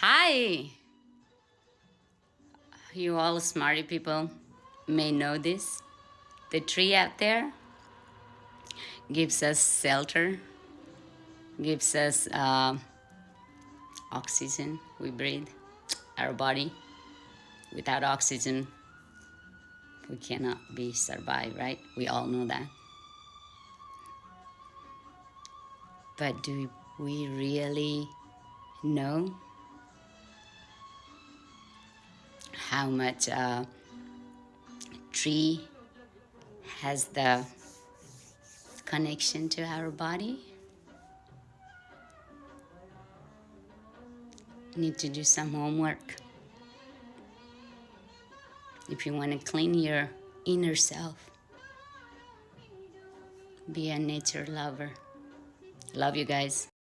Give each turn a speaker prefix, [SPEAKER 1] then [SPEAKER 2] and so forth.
[SPEAKER 1] Hi! You all smarty people may know this. The tree out there gives us shelter, gives us oxygen we breathe, our body. Without oxygen, we cannot be survive, right? We all know that. But do we really know how much tree has the connection to our body? Need to do some homework if you want to clean your inner self. Be a nature lover. Love you guys.